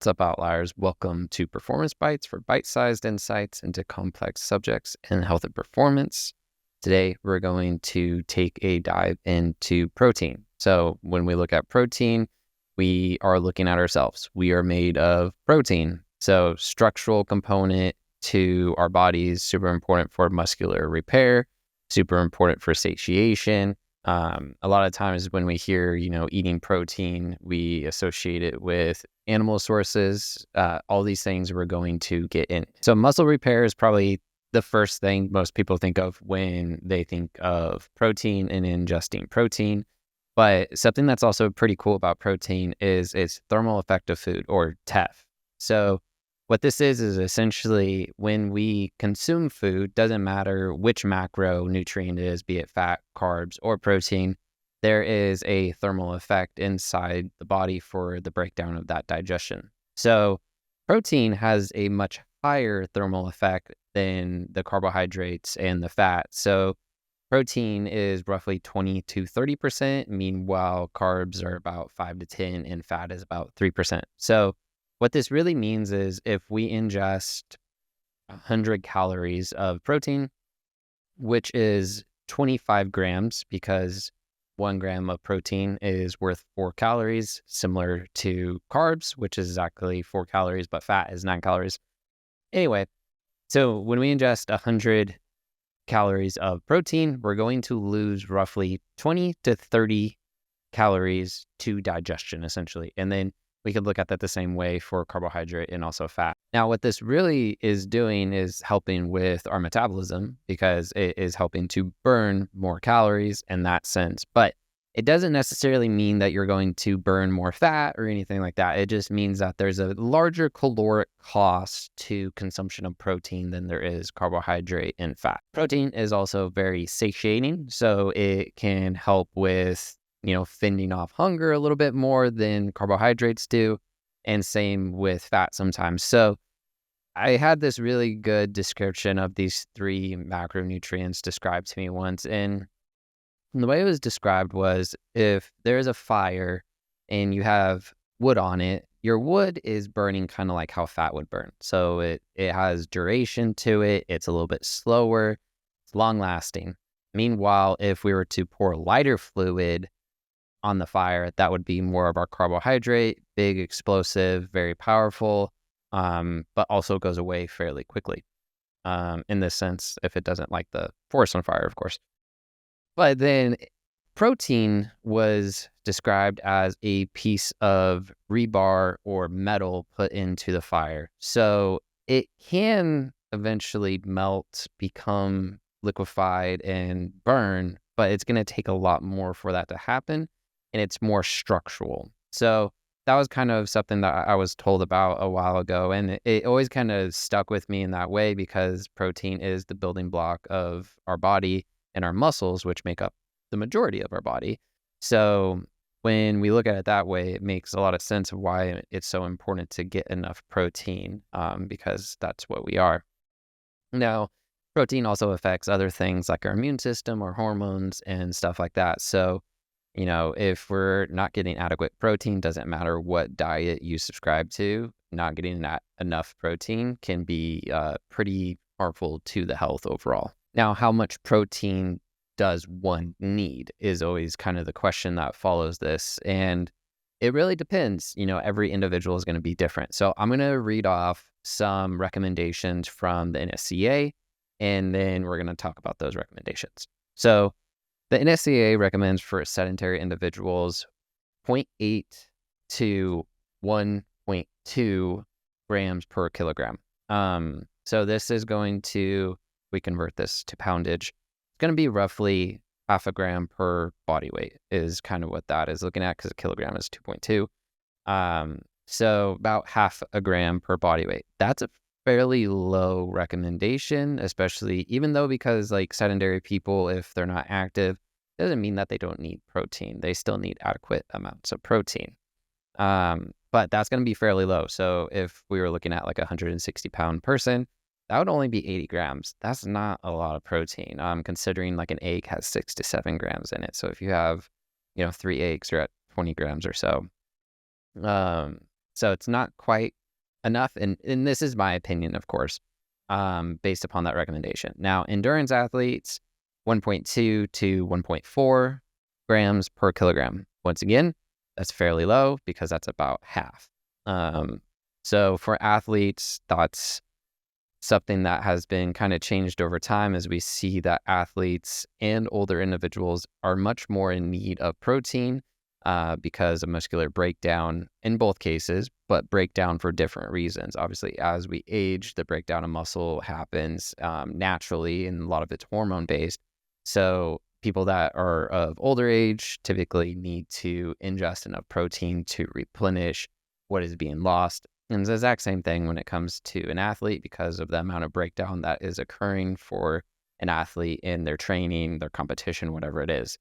What's up, outliers? Welcome to Performance Bites for bite-sized insights into complex subjects in health and performance. Today, we're going to take a dive into protein. So when we look at protein, we are looking at ourselves. We are made of protein. So structural component to our bodies, super important for muscular repair, super important for satiation. A lot of times when we hear, eating protein, we associate it with animal sources. All these things we're going to get in. So muscle repair is probably the first thing most people think of when they think of protein and ingesting protein. But something that's also pretty cool about protein is its thermal effect of food, or TEF. So what this is essentially when we consume food, doesn't matter which macronutrient it is, be it fat, carbs, or protein, there is a thermal effect inside the body for the breakdown of that digestion. So protein has a much higher thermal effect than the carbohydrates and the fat. So protein is roughly 20 to 30%, meanwhile carbs are about 5 to 10 and fat is about 3%. So what this really means is if we ingest 100 calories of protein, which is 25 grams, because 1 gram of protein is worth 4 calories, similar to carbs, which is exactly 4 calories, but fat is 9 calories. Anyway, so when we ingest 100 calories of protein, we're going to lose roughly 20 to 30 calories to digestion, essentially. And then we could look at that the same way for carbohydrate and also fat. Now, what this really is doing is helping with our metabolism, because it is helping to burn more calories in that sense. But it doesn't necessarily mean that you're going to burn more fat or anything like that. It just means that there's a larger caloric cost to consumption of protein than there is carbohydrate and fat. Protein is also very satiating, so it can help with fending off hunger a little bit more than carbohydrates do, and same with fat sometimes. So I had this really good description of these 3 macronutrients described to me once, and the way it was described was if there's a fire and you have wood on it, your wood is burning kind of like how fat would burn. So it has duration to it. It's a little bit slower. It's long lasting. Meanwhile, if we were to pour lighter fluid on the fire, that would be more of our carbohydrate, big, explosive, very powerful, but also goes away fairly quickly. In this sense, if it doesn't like the forest on fire, of course. But then protein was described as a piece of rebar or metal put into the fire. So it can eventually melt, become liquefied, and burn, but it's going to take a lot more for that to happen. And it's more structural. So that was kind of something that I was told about a while ago. And it always kind of stuck with me in that way, because protein is the building block of our body and our muscles, which make up the majority of our body. So when we look at it that way, it makes a lot of sense of why it's so important to get enough protein, because that's what we are. Now, protein also affects other things like our immune system, our hormones, and stuff like that. So if we're not getting adequate protein, doesn't matter what diet you subscribe to, not getting enough protein can be pretty harmful to the health overall. Now, how much protein does one need is always kind of the question that follows this. And it really depends. Every individual is going to be different. So I'm going to read off some recommendations from the NSCA, and then we're going to talk about those recommendations. So the NSCA recommends for sedentary individuals 0.8 to 1.2 grams per kilogram. So this is going to, we convert this to poundage, it's going to be roughly half a gram per body weight is kind of what that is looking at, because a kilogram is 2.2. So about half a gram per body weight. That's a fairly low recommendation, especially even though, because like sedentary people, if they're not active, doesn't mean that they don't need protein. They still need adequate amounts of protein. But that's going to be fairly low. So if we were looking at like a 160-pound person, that would only be 80 grams. That's not a lot of protein. Considering like an egg has 6 to 7 grams in it. So if you have, 3 eggs, you're at 20 grams or so. So it's not quite enough. And this is my opinion, of course, based upon that recommendation. Now, endurance athletes, 1.2 to 1.4 grams per kilogram. Once again, that's fairly low because that's about half. So for athletes, that's something that has been kind of changed over time as we see that athletes and older individuals are much more in need of protein because of muscular breakdown in both cases, but breakdown for different reasons. Obviously, as we age, the breakdown of muscle happens naturally, and a lot of it's hormone-based. So people that are of older age typically need to ingest enough protein to replenish what is being lost. And it's the exact same thing when it comes to an athlete because of the amount of breakdown that is occurring for an athlete in their training, their competition, whatever it is.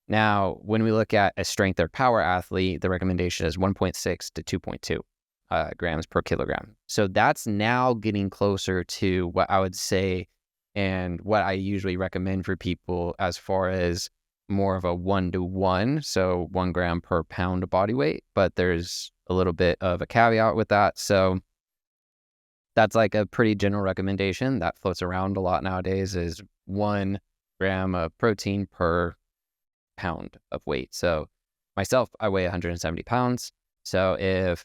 Now, when we look at a strength or power athlete, the recommendation is 1.6 to 2.2 grams per kilogram. So that's now getting closer to what I would say and what I usually recommend for people as far as more of a 1-to-1, so 1 gram per pound of body weight, but there's a little bit of a caveat with that. So that's like a pretty general recommendation that floats around a lot nowadays is 1 gram of protein per pound of weight. So myself, I weigh 170 pounds. So if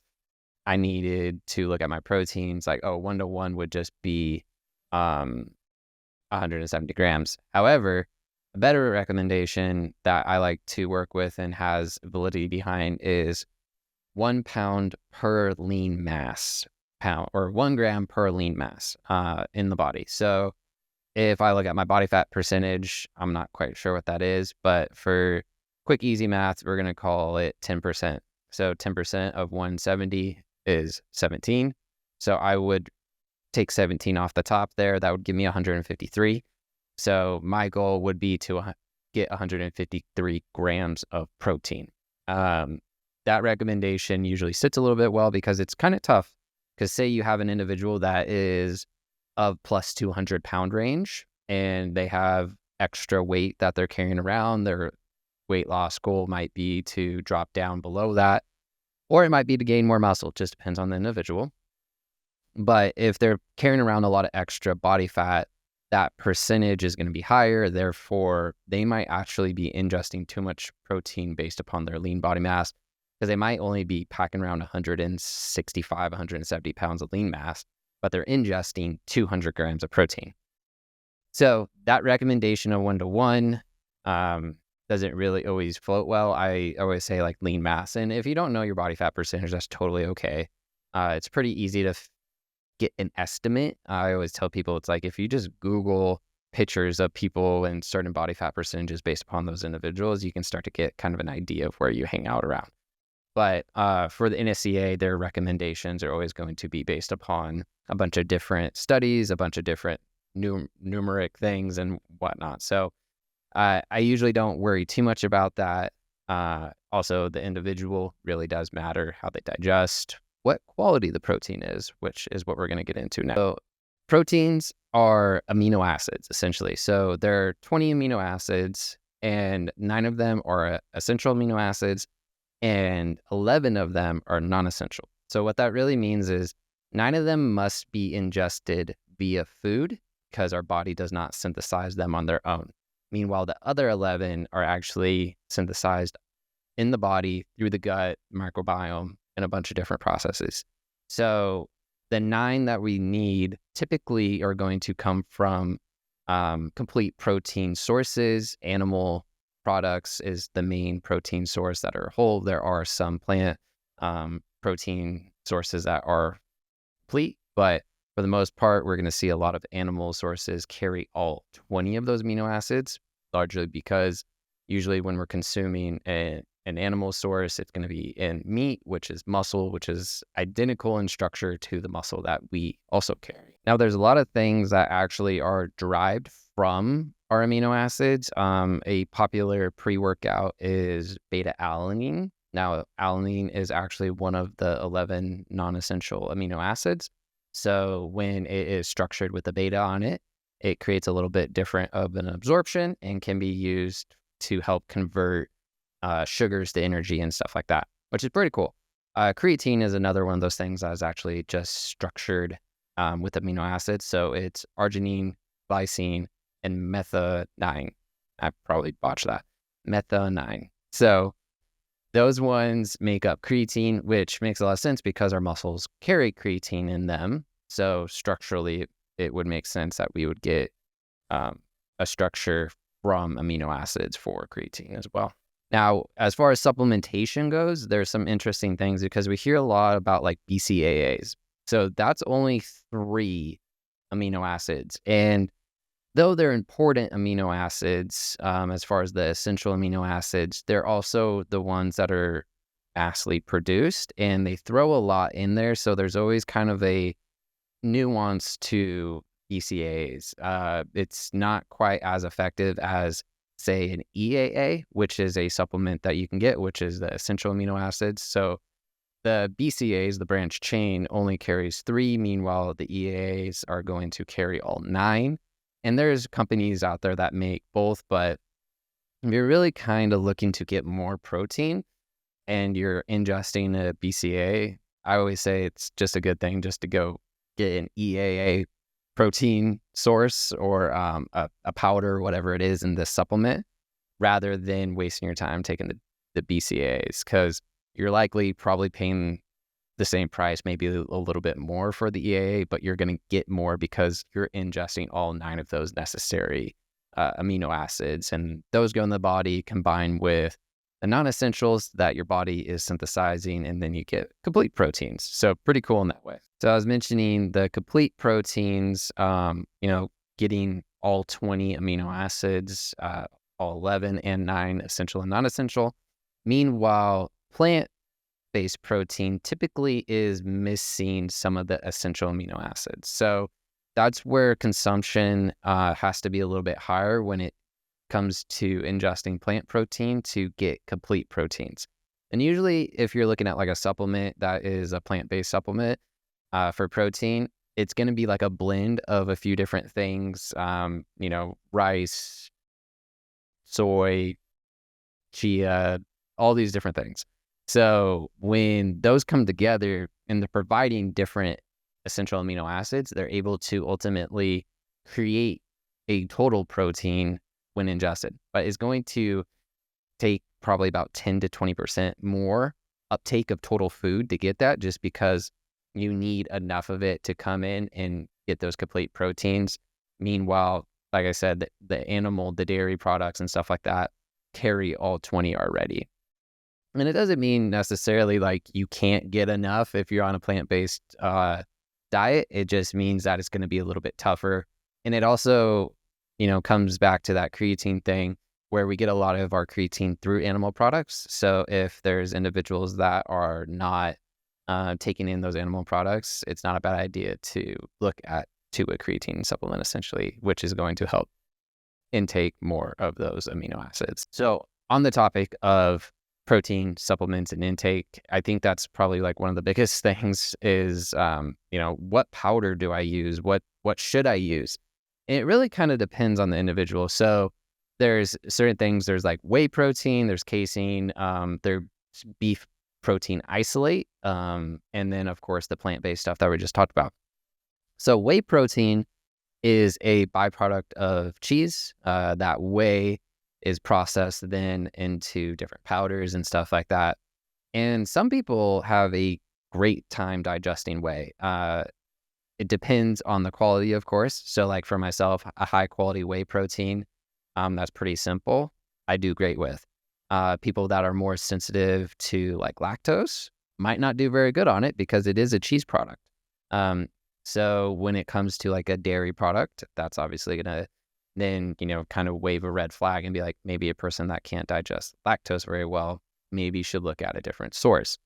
I needed to look at my proteins, like, 1-to-1 would just be 170 grams. However, a better recommendation that I like to work with and has validity behind is 1 pound per lean mass pound, or 1 gram per lean mass in the body. So if I look at my body fat percentage, I'm not quite sure what that is, but for quick, easy math, we're going to call it 10%. So 10% of 170 is 17. So I would take 17 off the top there. That would give me 153. So my goal would be to get 153 grams of protein. That recommendation usually sits a little bit well because it's kind of tough. Because say you have an individual that is of plus 200 pound range and they have extra weight that they're carrying around. Their weight loss goal might be to drop down below that, or it might be to gain more muscle. It just depends on the individual. But if they're carrying around a lot of extra body fat, that percentage is going to be higher. Therefore, they might actually be ingesting too much protein based upon their lean body mass because they might only be packing around 165, 170 pounds of lean mass, but they're ingesting 200 grams of protein. So that recommendation of 1-to-1 doesn't really always float well. I always say like lean mass. And if you don't know your body fat percentage, that's totally okay. It's pretty easy to get an estimate. I always tell people it's like if you just Google pictures of people and certain body fat percentages based upon those individuals, you can start to get kind of an idea of where you hang out around. But for the NSCA, their recommendations are always going to be based upon a bunch of different studies, a bunch of different numeric things and whatnot. So I usually don't worry too much about that. Also, the individual really does matter, how they digest, what quality the protein is, which is what we're going to get into now. So proteins are amino acids, essentially. So there are 20 amino acids, and 9 of them are essential amino acids, and 11 of them are non-essential. So what that really means is 9 of them must be ingested via food because our body does not synthesize them on their own. Meanwhile, the other 11 are actually synthesized in the body through the gut, microbiome, and a bunch of different processes. So the 9 that we need typically are going to come from complete protein sources. Animal products is the main protein source that are whole. There are some plant protein sources that are complete, but for the most part, we're going to see a lot of animal sources carry all 20 of those amino acids, largely because usually when we're consuming an animal source, it's going to be in meat, which is muscle, which is identical in structure to the muscle that we also carry. Now, there's a lot of things that actually are derived from our amino acids. A popular pre-workout is beta-alanine. Now, alanine is actually one of the 11 non-essential amino acids. So when it is structured with a beta on it, it creates a little bit different of an absorption and can be used to help convert sugars to energy and stuff like that, which is pretty cool. Creatine is another one of those things that is actually just structured with amino acids. So it's arginine, glycine, and methionine. I probably botched that. Methionine. So those ones make up creatine, which makes a lot of sense because our muscles carry creatine in them. So structurally, it would make sense that we would get a structure from amino acids for creatine as well. Now, as far as supplementation goes, there's some interesting things because we hear a lot about like BCAAs. So that's only 3 amino acids. And though they're important amino acids, as far as the essential amino acids, they're also the ones that are vastly produced, and they throw a lot in there. So there's always kind of a nuance to BCAAs. It's not quite as effective as, say, an EAA, which is a supplement that you can get, which is the essential amino acids. So the BCAAs, the branch chain, only carries 3. Meanwhile, the EAAs are going to carry all 9. And there's companies out there that make both, but if you're really kind of looking to get more protein and you're ingesting a BCAA, I always say it's just a good thing just to go get an EAA protein source or a powder, whatever it is in this supplement, rather than wasting your time taking the BCAAs, because you're likely probably paying the same price, maybe a little bit more for the EAA, but you're going to get more because you're ingesting all 9 of those necessary amino acids, and those go in the body combined with the non-essentials that your body is synthesizing, and then you get complete proteins. So pretty cool in that way. So I was mentioning the complete proteins, getting all 20 amino acids, all 11 and 9 essential and non-essential. Meanwhile, plant-based protein typically is missing some of the essential amino acids. So that's where consumption has to be a little bit higher when it comes to ingesting plant protein to get complete proteins. And usually if you're looking at like a supplement that is a plant-based supplement for protein, it's going to be like a blend of a few different things, rice, soy, chia, all these different things. So when those come together and they're providing different essential amino acids, they're able to ultimately create a total protein when ingested, but it's going to take probably about 10 to 20% more uptake of total food to get that, just because you need enough of it to come in and get those complete proteins. Meanwhile, like I said, the dairy products and stuff like that carry all 20 already. And it doesn't mean necessarily like you can't get enough if you're on a plant-based diet. It just means that it's going to be a little bit tougher. And it also, comes back to that creatine thing where we get a lot of our creatine through animal products. So if there's individuals that are not taking in those animal products, it's not a bad idea to look to a creatine supplement, essentially, which is going to help intake more of those amino acids. So on the topic of protein supplements and intake, I think that's probably like one of the biggest things is, what powder do I use? What should I use? And it really kind of depends on the individual. So there's certain things, there's like whey protein, there's casein, there's beef protein isolate, and then of course the plant-based stuff that we just talked about. So whey protein is a byproduct of cheese. That whey is processed then into different powders and stuff like that. And some people have a great time digesting whey. It depends on the quality, of course. So like for myself, a high quality whey protein, that's pretty simple, I do great with. People that are more sensitive to like lactose might not do very good on it because it is a cheese product. So when it comes to like a dairy product, that's obviously going to then, kind of wave a red flag and be like, maybe a person that can't digest lactose very well, maybe should look at a different source.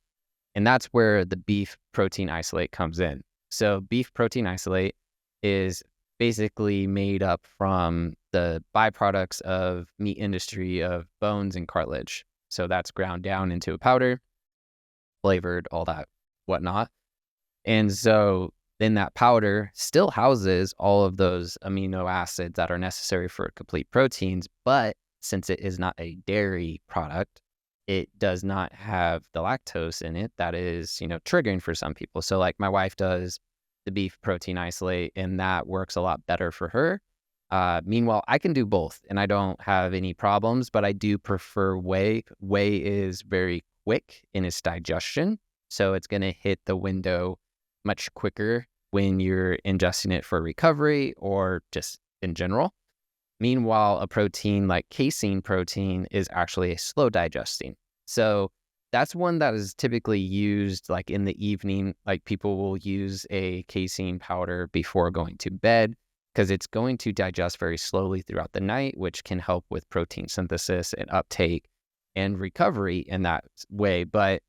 And that's where the beef protein isolate comes in. So beef protein isolate is basically made up from the byproducts of meat industry of bones and cartilage. So that's ground down into a powder, flavored, all that whatnot. And so then that powder still houses all of those amino acids that are necessary for complete proteins. But since it is not a dairy product, it does not have the lactose in it that is, triggering for some people. So like my wife does the beef protein isolate, and that works a lot better for her. Meanwhile, I can do both and I don't have any problems, but I do prefer whey. Whey is very quick in its digestion. So it's going to hit the window much quicker when you're ingesting it for recovery or just in general. Meanwhile, a protein like casein protein is actually a slow digesting. So that's one that is typically used like in the evening. Like people will use a casein powder before going to bed because it's going to digest very slowly throughout the night, which can help with protein synthesis and uptake and recovery in that way. But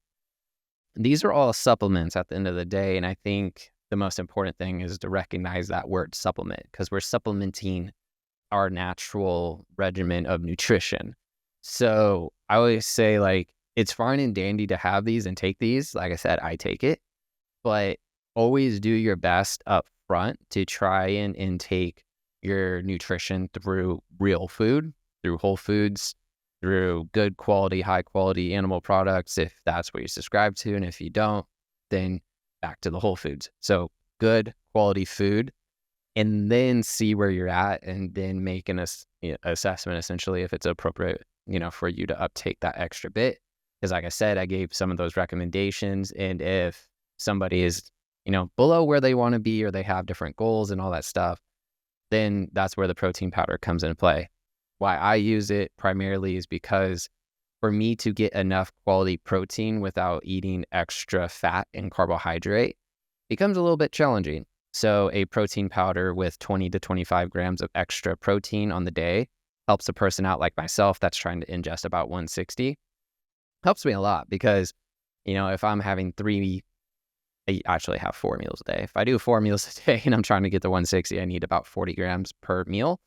these are all supplements at the end of the day. And I think the most important thing is to recognize that word supplement, because we're supplementing our natural regimen of nutrition. So I always say, like, it's fine and dandy to have these and take these. Like I said, I take it, but always do your best up front to try and intake your nutrition through real food, through whole foods, through good quality, high quality animal products, if that's what you subscribe to. And if you don't, then back to the whole foods. So good quality food, and then see where you're at, and then make an assessment essentially if it's appropriate, for you to uptake that extra bit. Because like I said, I gave some of those recommendations, and if somebody is, below where they want to be, or they have different goals and all that stuff, then that's where the protein powder comes into play. Why I use it primarily is because for me to get enough quality protein without eating extra fat and carbohydrate becomes a little bit challenging. So a protein powder with 20 to 25 grams of extra protein on the day helps a person out like myself that's trying to ingest about 160. Helps me a lot because, if I'm having I actually have 4 meals a day. If I do 4 meals a day and I'm trying to get to 160, I need about 40 grams per meal.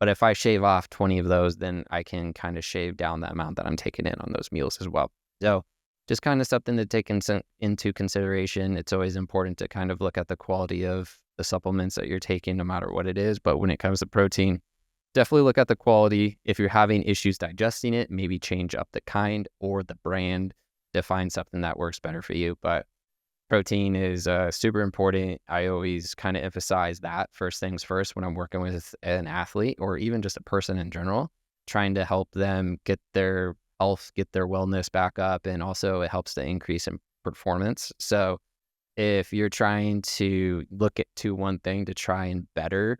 But if I shave off 20 of those, then I can kind of shave down the amount that I'm taking in on those meals as well. So just kind of something to take into consideration. It's always important to kind of look at the quality of the supplements that you're taking, no matter what it is. But when it comes to protein, definitely look at the quality. If you're having issues digesting it, maybe change up the kind or the brand to find something that works better for you. But protein is super important. I always kind of emphasize that first things first when I'm working with an athlete or even just a person in general, trying to help them get their health, get their wellness back up. And also it helps to increase in performance. So if you're trying to look to one thing to try and better,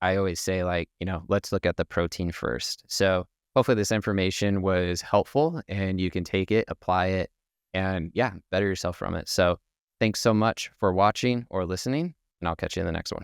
I always say, like, let's look at the protein first. So hopefully this information was helpful and you can take it, apply it, and better yourself from it. So thanks so much for watching or listening, and I'll catch you in the next one.